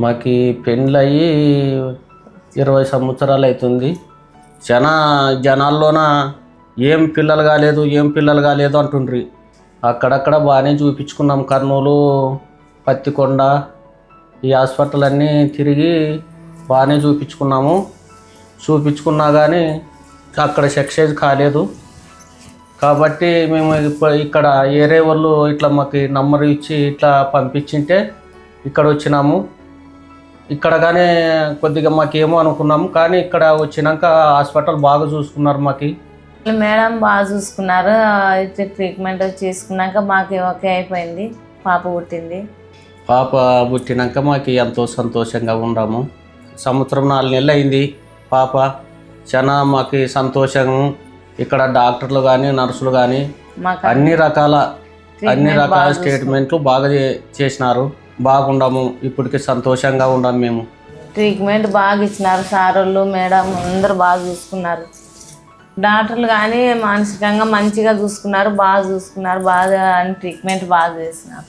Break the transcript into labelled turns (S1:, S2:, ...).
S1: మాకు పెళ్ళయి 20 సంవత్సరాలు అవుతుంది. చాలా జనాల్లోన ఏం పిల్లలు కాలేదు అంటుండ్రి. అక్కడక్కడ బాగానే చూపించుకున్నాం. కర్నూలు, పత్తికొండ ఈ హాస్పిటల్ అన్నీ తిరిగి బాగానే చూపించుకున్నా కానీ అక్కడ సక్సెస్ కాలేదు. కాబట్టి మేము ఇక్కడ ఏరే వాళ్ళు ఇట్లా మాకు నంబర్ ఇచ్చి ఇట్లా పంపించింటే ఇక్కడ వచ్చినాము. ఇక్కడ కానీ కొద్దిగా మాకేమో అనుకున్నాము, కానీ ఇక్కడ వచ్చినాక హాస్పిటల్ బాగా చూసుకున్నారు. మాకు
S2: మేడం బాగా చూసుకున్నారు. ట్రీట్మెంట్ చేసుకున్నాక మాకు ఓకే అయిపోయింది. పాప పుట్టింది.
S1: పాప పుట్టినాక మాకు ఎంతో సంతోషంగా ఉన్నాము. 1 సంవత్సరం 4 నెలలు అయింది పాప. చాలా మాకు సంతోషం. ఇక్కడ డాక్టర్లు కానీ నర్సులు కానీ అన్ని రకాల స్టేట్మెంట్లు బాగా చేసినారు. బాగుండము. ఇప్పటికి సంతోషంగా ఉన్నాము. మేము
S2: ట్రీట్మెంట్ బాగా ఇచ్చినారు. సారోళ్ళు మేడం అందరూ బాగా చూసుకున్నారు. డాక్టర్లు కానీ మానసికంగా మంచిగా చూసుకున్నారు, బాగా ట్రీట్మెంట్ బాగా చేసినారు.